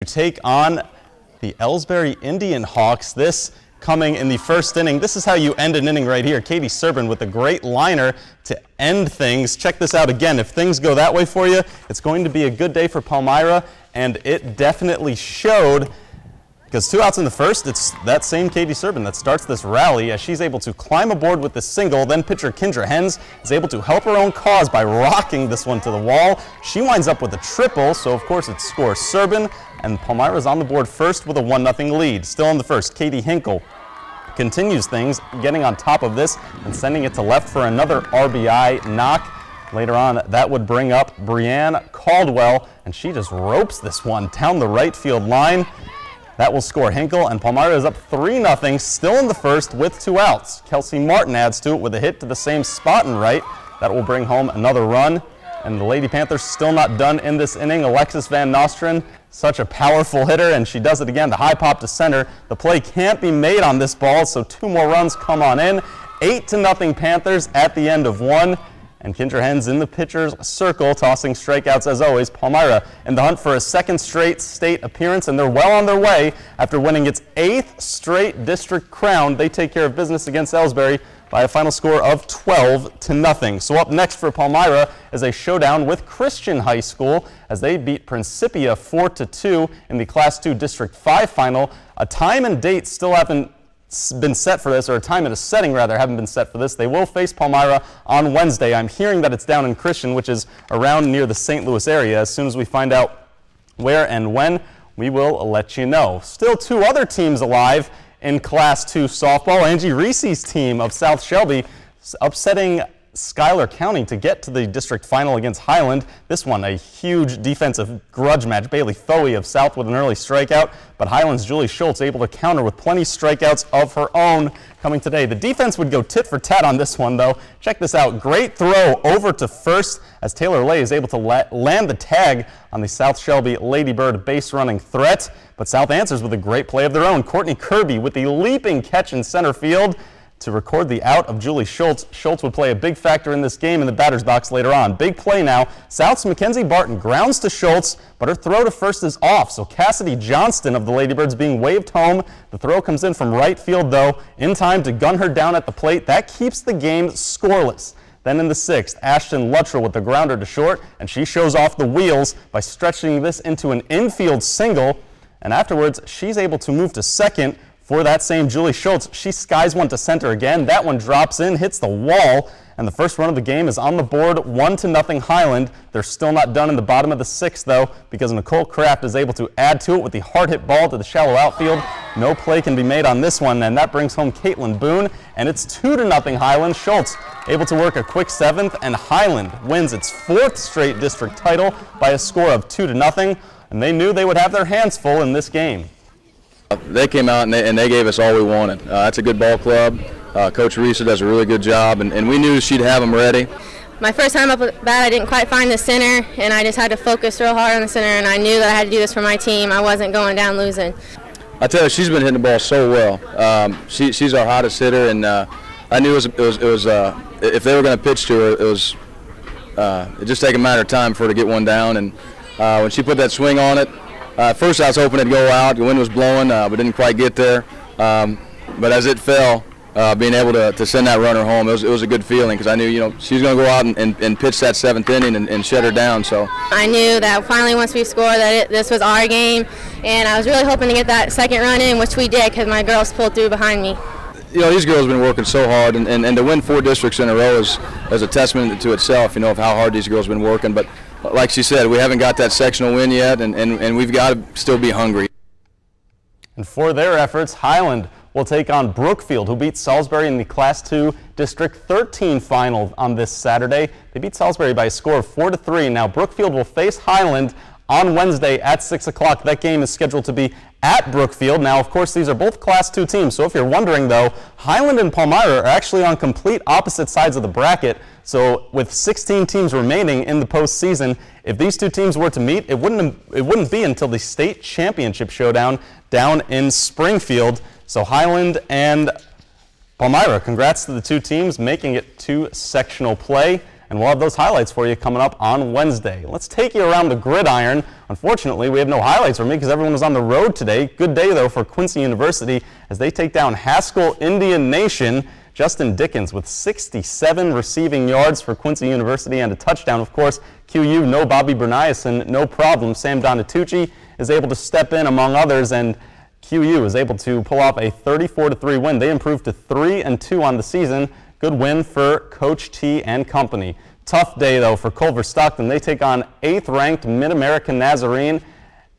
Take on the Ellsbury Indian Hawks. This coming in the first inning. This is how you end an inning right here. Katie Serban with a great liner to end things. Check this out again. If things go that way for you, it's going to be a good day for Palmyra, and it definitely showed, because 2 outs in the first, it's that same Katie Serban that starts this rally as she's able to climb aboard with the single. Then pitcher Kendra Hens is able to help her own cause by rocking this one to the wall. She winds up with a triple, so of course it scores Serban, and Palmyra's on the board first with a 1-0 lead. Still in the first, Katie Hinkle continues things, getting on top of this and sending it to left for another RBI knock. Later on, that would bring up Brianne Caldwell, and she just ropes this one down the right field line. That will score Hinkle, and Palmyra is up 3-0, still in the first with 2 outs. Kelsey Martin adds to it with a hit to the same spot and right. That will bring home another run. And the Lady Panthers still not done in this inning. Alexis Van Nostren, such a powerful hitter, and she does it again. The high pop to center. The play can't be made on this ball, so 2 more runs come on in. 8-0 Panthers at the end of 1. And Kendra Hens in the pitcher's circle, tossing strikeouts as always. Palmyra in the hunt for a second straight state appearance, and they're well on their way after winning its 8th straight district crown. They take care of business against Ellsbury by a final score of 12-0. So up next for Palmyra is a showdown with Christian High School as they beat Principia 4-2 in the Class 2 District 5 final. A time and date still haven't been set for this, or a time and a setting rather haven't been set for this. They will face Palmyra on Wednesday. I'm hearing that it's down in Christian, which is around near the St. Louis area. As soon as we find out where and when, we will let you know. Still 2 other teams alive in Class 2 softball. Angie Reese's team of South Shelby upsetting Schuyler County to get to the district final against Highland. This one, a huge defensive grudge match. Bailey Foey of South with an early strikeout, but Highland's Julie Schultz able to counter with plenty strikeouts of her own coming today. The defense would go tit for tat on this one, though. Check this out. Great throw over to first as Taylor Lay is able to land the tag on the South Shelby Ladybird base running threat, but South answers with a great play of their own. Courtney Kirby with the leaping catch in center field to record the out of Julie Schultz. Schultz would play a big factor in this game in the batter's box later on. Big play now. South's Mackenzie Barton grounds to Schultz, but her throw to first is off, so Cassidy Johnston of the Ladybirds being waved home. The throw comes in from right field, though, in time to gun her down at the plate. That keeps the game scoreless. Then in the 6th, Ashton Luttrell with the grounder to short, and she shows off the wheels by stretching this into an infield single, and afterwards she's able to move to second. For that same Julie Schultz, she skies one to center again. That one drops in, hits the wall, and the first run of the game is on the board, 1-0 Highland. They're still not done in the bottom of the 6th, though, because Nicole Kraft is able to add to it with the hard hit ball to the shallow outfield. No play can be made on this one, and that brings home Caitlin Boone, and it's 2-0 Highland. Schultz able to work a quick 7th, and Highland wins its 4th straight district title by a score of 2-0, and they knew they would have their hands full in this game. They came out and they gave us all we wanted. That's a good ball club. Coach Reese does a really good job, and we knew she'd have them ready. My first time up at bat, I didn't quite find the center, and I just had to focus real hard on the center, and I knew that I had to do this for my team. I wasn't going down losing. I tell you, she's been hitting the ball so well. She's our hottest hitter, and I knew it was if they were going to pitch to her, it just take a matter of time for her to get one down. And when she put that swing on it, first I was hoping it'd go out. The wind was blowing, but didn't quite get there. But as it fell, being able to send that runner home, it was a good feeling, because I knew she was going to go out and pitch that 7th inning and shut her down. So I knew that finally once we scored that this was our game, and I was really hoping to get that second run in, which we did because my girls pulled through behind me. These girls have been working so hard, and to win 4 districts in a row is a testament to itself, of how hard these girls have been working. But like she said, we haven't got that sectional win yet, and we've got to still be hungry. And for their efforts, Highland will take on Brookfield, who beat Salisbury in the Class 2 District 13 final on this Saturday. They beat Salisbury by a score of 4-3. Now Brookfield will face Highland on Wednesday at 6 o'clock. That game is scheduled to be at Brookfield. Now, of course, these are both Class 2 teams, so if you're wondering, though, Highland and Palmyra are actually on complete opposite sides of the bracket. So with 16 teams remaining in the postseason, if these 2 teams were to meet, it wouldn't be until the state championship showdown down in Springfield. So Highland and Palmyra, congrats to the 2 teams making it to sectional play. and we'll have those highlights for you coming up on Wednesday. Let's take you around the gridiron. Unfortunately, we have no highlights for me because everyone was on the road today. Good day, though, for Quincy University as they take down Haskell Indian Nation. Justin Dickens with 67 receiving yards for Quincy University and a touchdown. Of course, QU, no Bobby Berniason, no problem. Sam Donatucci is able to step in among others, and QU is able to pull off a 34-3 win. They improved to 3-2 on the season. Good win for Coach T and company. Tough day, though, for Culver Stockton. They take on 8th-ranked Mid-American Nazarene.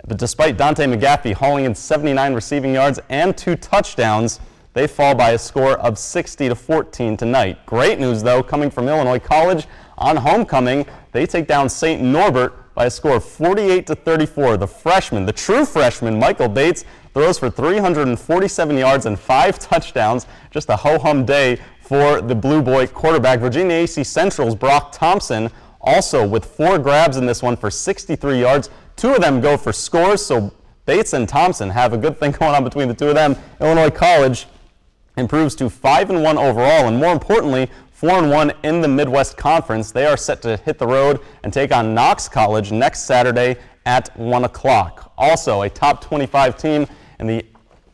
But despite Dante McGaffey hauling in 79 receiving yards and 2 touchdowns, they fall by a score of 60-14 tonight. Great news, though, coming from Illinois College on homecoming. They take down St. Norbert by a score of 48-34. The freshman, the true freshman, Michael Bates, throws for 347 yards and 5 touchdowns. Just a ho-hum day for the Blue Boy quarterback. Virginia AC Central's Brock Thompson also with 4 grabs in this one for 63 yards. 2 of them go for scores, so Bates and Thompson have a good thing going on between the 2 of them. Illinois College improves to 5-1 overall, and more importantly, 4-1 in the Midwest Conference. They are set to hit the road and take on Knox College next Saturday at 1 o'clock. Also, a top 25 team in the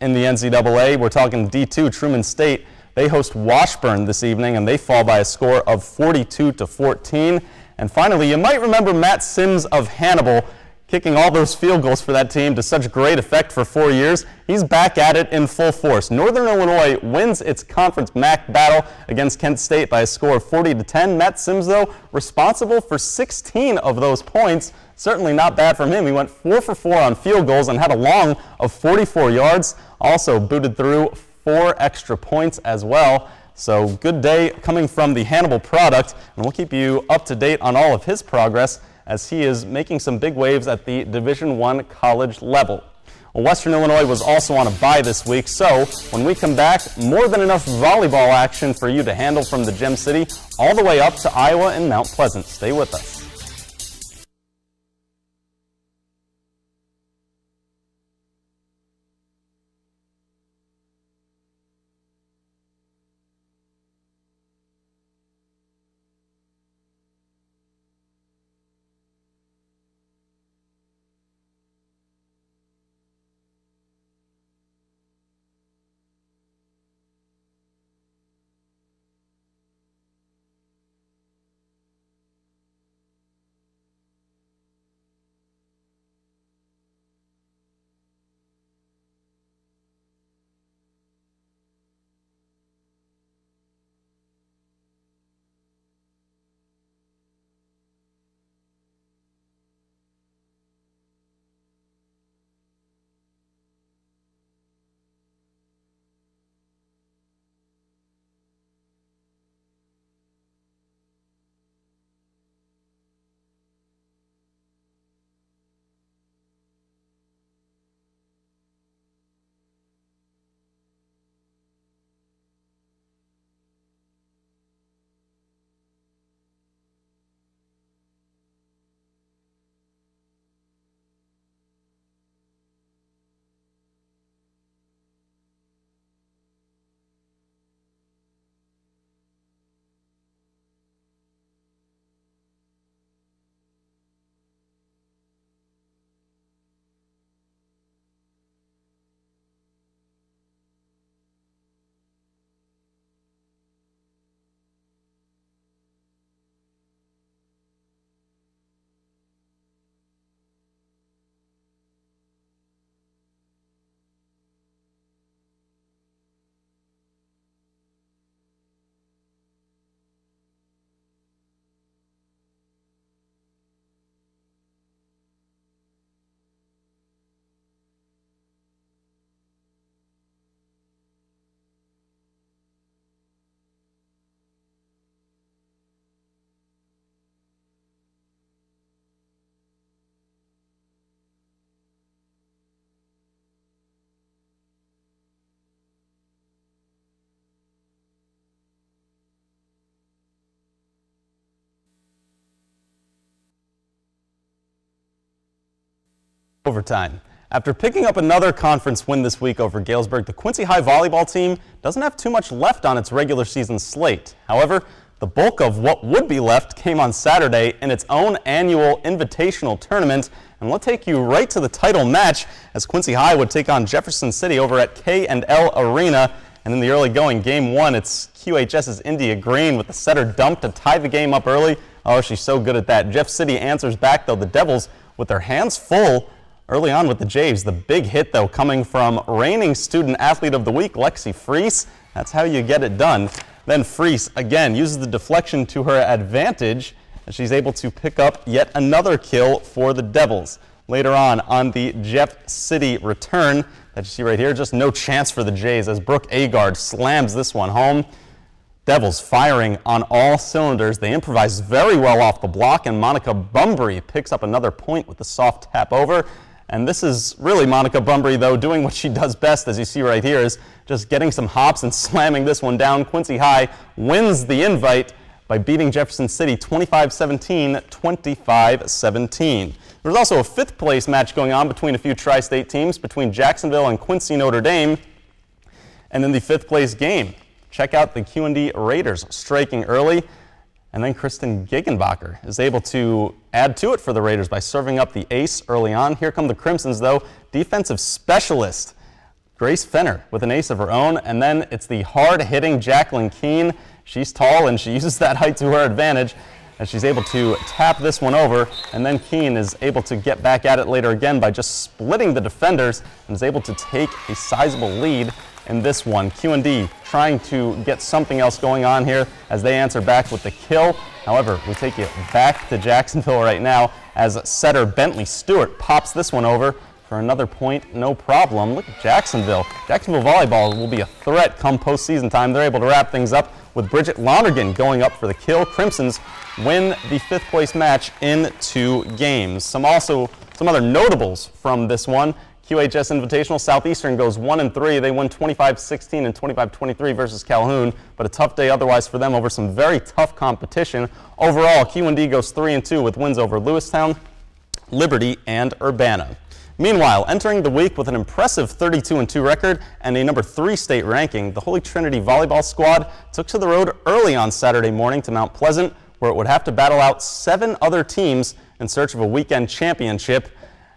NCAA. We're talking D2, Truman State. They host Washburn this evening, and they fall by a score of 42-14. And finally, you might remember Matt Sims of Hannibal kicking all those field goals for that team to such great effect for 4 years. He's back at it in full force. Northern Illinois wins its conference MAC battle against Kent State by a score of 40-10. Matt Sims, though, responsible for 16 of those points. Certainly not bad from him. He went 4 for 4 on field goals and had a long of 44 yards. Also booted through 4 extra points as well. So good day coming from the Hannibal product, and we'll keep you up to date on all of his progress as he is making some big waves at the Division I college level. Well, Western Illinois was also on a bye this week, so when we come back, more than enough volleyball action for you to handle from the Gem City all the way up to Iowa and Mount Pleasant. Stay with us. Overtime. After picking up another conference win this week over Galesburg, the Quincy High volleyball team doesn't have too much left on its regular season slate. However, the bulk of what would be left came on Saturday in its own annual invitational tournament. And we'll take you right to the title match as Quincy High would take on Jefferson City over at K&L Arena. And in the early going, game one, it's QHS's India Green with the setter dumped to tie the game up early. Oh, she's so good at that. Jeff City answers back, though. The Devils with their hands full early on with the Jays. The big hit, though, coming from reigning Student Athlete of the Week, Lexi Freese. That's how you get it done. Then Freese, again, uses the deflection to her advantage, and she's able to pick up yet another kill for the Devils. Later on the Jeff City return that you see right here, just no chance for the Jays as Brooke Agard slams this one home. Devils firing on all cylinders. They improvise very well off the block, and Monica Bumbry picks up another point with the soft tap over. And this is really Monica Bumbry, though, doing what she does best, as you see right here, is just getting some hops and slamming this one down. Quincy High wins the invite by beating Jefferson City 25-17, 25-17. There was also a fifth place match going on between a few tri-state teams, between Jacksonville and Quincy Notre Dame. And in the fifth place game, check out the Q&D Raiders striking early. And then Kristen Giggenbacher is able to add to it for the Raiders by serving up the ace early on. Here come the Crimsons, though. Defensive specialist Grace Fenner with an ace of her own. And then it's the hard-hitting Jacqueline Keene. She's tall, and she uses that height to her advantage, and she's able to tap this one over. And then Keene is able to get back at it later again by just splitting the defenders and is able to take a sizable lead in this one. Q&D trying to get something else going on here as they answer back with the kill. However, we take it back to Jacksonville right now as setter Bentley Stewart pops this one over for another point, no problem. Look at Jacksonville. Jacksonville volleyball will be a threat come postseason time. They're able to wrap things up with Bridget Lonergan going up for the kill. Crimsons win the fifth place match in 2 games. Some other notables from this one. QHS Invitational, Southeastern goes 1-3. They win 25-16 and 25-23 versus Calhoun, but a tough day otherwise for them over some very tough competition. Overall, Q&D goes 3-2 with wins over Lewistown, Liberty, and Urbana. Meanwhile, entering the week with an impressive 32-2 record and a number 3 state ranking, the Holy Trinity volleyball squad took to the road early on Saturday morning to Mount Pleasant, where it would have to battle out 7 other teams in search of a weekend championship.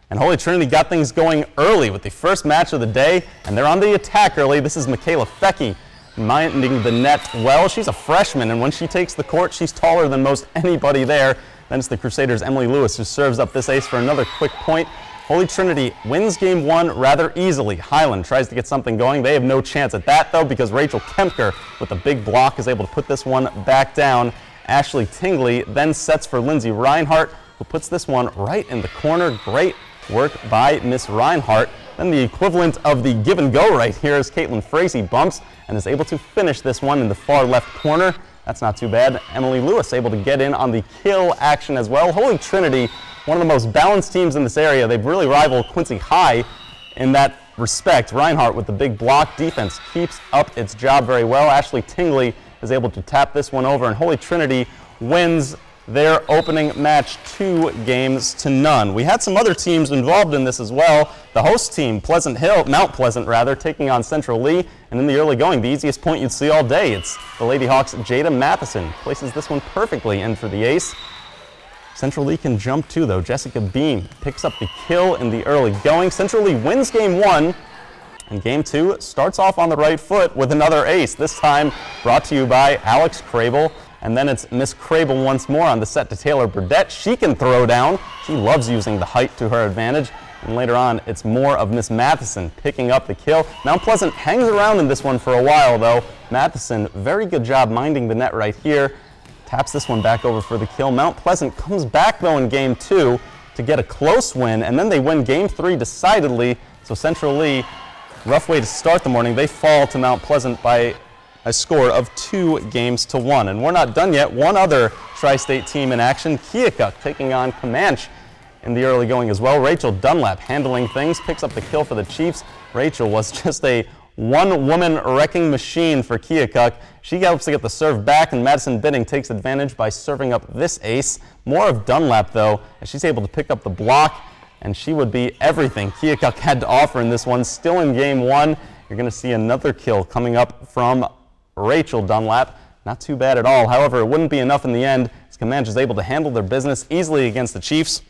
And Holy Trinity got things going early with the first match of the day, and they're on the attack early. This is Michaela Fecky minding the net well. She's a freshman, and when she takes the court, she's taller than most anybody there. Then it's the Crusaders' Emily Lewis who serves up this ace for another quick point. Holy Trinity wins game 1 rather easily. Highland tries to get something going. They have no chance at that, though, because Rachel Kempker with a big block is able to put this one back down. Ashley Tingley then sets for Lindsay Reinhart, who puts this one right in the corner. Great work by Miss Reinhart. Then the equivalent of the give and go right here is Caitlin Frazee bumps and is able to finish this one in the far left corner. That's not too bad. Emily Lewis able to get in on the kill action as well. Holy Trinity, one of the most balanced teams in this area. They've really rivaled Quincy High in that respect. Reinhart with the big block. Defense keeps up its job very well. Ashley Tingley is able to tap this one over, and Holy Trinity wins their opening match 2-0. We had some other teams involved in this as well. The host team, Mount Pleasant, taking on Central Lee. And in the early going, the easiest point you'd see all day. It's the Lady Hawks' Jada Matheson. Places this one perfectly in for the ace. Central Lee can jump too, though. Jessica Beam picks up the kill in the early going. Central Lee wins game 1. And game 2 starts off on the right foot with another ace, this time brought to you by Alex Crable. And then it's Miss Crable once more on the set to Taylor Burdett. She can throw down. She loves using the height to her advantage. And later on, it's more of Miss Matheson picking up the kill. Mount Pleasant hangs around in this one for a while, though. Matheson, very good job minding the net right here. Taps this one back over for the kill. Mount Pleasant comes back, though, in game 2 to get a close win. And then they win game 3 decidedly. So Central Lee, rough way to start the morning. They fall to Mount Pleasant by a score of 2-1. And we're not done yet. One other tri-state team in action, Keokuk, taking on Comanche in the early going as well. Rachel Dunlap handling things, picks up the kill for the Chiefs. Rachel was just a one-woman wrecking machine for Keokuk. She helps to get the serve back, and Madison Bidding takes advantage by serving up this ace. More of Dunlap, though, as she's able to pick up the block, and she would be everything Keokuk had to offer in this one. Still in game 1, you're going to see another kill coming up from Rachel Dunlap. Not too bad at all. However, it wouldn't be enough in the end, as Comanche is able to handle their business easily against the Chiefs,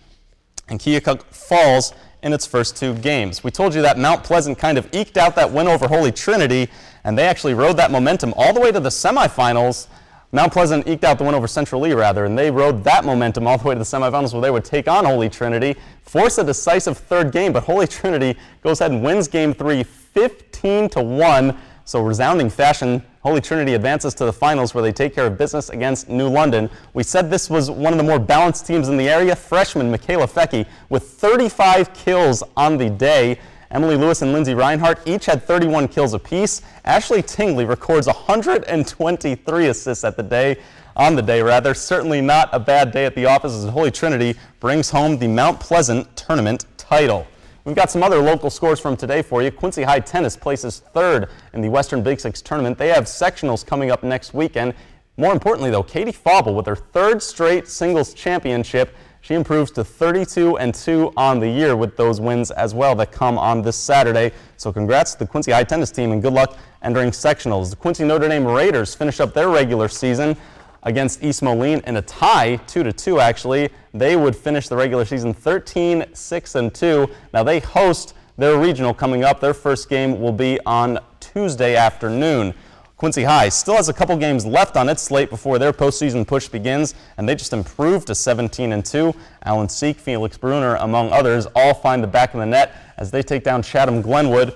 and Keokuk falls in its first 2 games. We told you that Mount Pleasant kind of eked out that win over Holy Trinity, and they actually rode that momentum all the way to the semifinals. Mount Pleasant eked out the win over Central Lee, and they rode that momentum all the way to the semifinals where they would take on Holy Trinity, force a decisive 3rd game, but Holy Trinity goes ahead and wins Game 3 15-1. So resounding fashion, Holy Trinity advances to the finals where they take care of business against New London. We said this was one of the more balanced teams in the area. Freshman Michaela Fecky with 35 kills on the day. Emily Lewis and Lindsay Reinhart each had 31 kills apiece. Ashley Tingley records 123 assists on the day. Certainly not a bad day at the office as Holy Trinity brings home the Mount Pleasant tournament title. We've got some other local scores from today for you. Quincy High Tennis places 3rd in the Western Big Six tournament. They have sectionals coming up next weekend. More importantly, though, Katie Fauble with her 3rd straight singles championship. She improves to 32-2 on the year with those wins as well that come on this Saturday. So congrats to the Quincy High Tennis team and good luck entering sectionals. The Quincy Notre Dame Raiders finish up their regular season against East Moline in a tie, 2-2 actually. They would finish the regular season 13-6-2. Now they host their regional coming up. Their first game will be on Tuesday afternoon. Quincy High still has a couple games left on its slate before their postseason push begins, and they just improved to 17-2. Alan Seek, Felix Bruner, among others, all find the back of the net as they take down Chatham Glenwood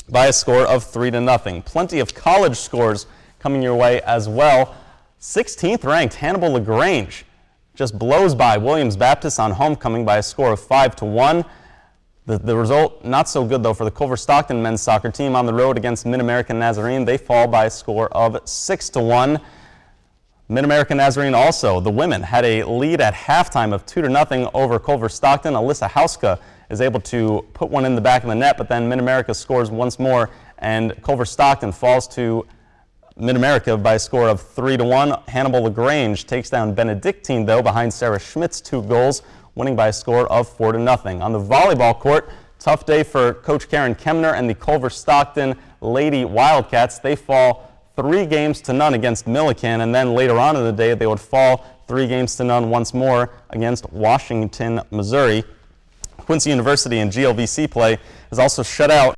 by a score of 3-0. Plenty of college scores coming your way as well. 16th ranked Hannibal LaGrange just blows by Williams Baptist on homecoming by a score of 5-1. The result not so good though for the Culver Stockton men's soccer team on the road against Mid-American Nazarene. They fall by a score of 6-1. Mid-American Nazarene also, the women had a lead at halftime of 2-0 over Culver Stockton. Alyssa Hauska is able to put one in the back of the net, but then Mid-America scores once more and Culver Stockton falls to Mid-America by a score of 3-1. Hannibal LaGrange takes down Benedictine, though, behind Sarah Schmidt's 2 goals, winning by a score of 4-0. On the volleyball court, tough day for Coach Karen Kemner and the Culver Stockton Lady Wildcats. They fall 3-0 against Milliken, and then later on in the day, they would fall 3-0 once more against Washington, Missouri. Quincy University in GLVC play has also shut out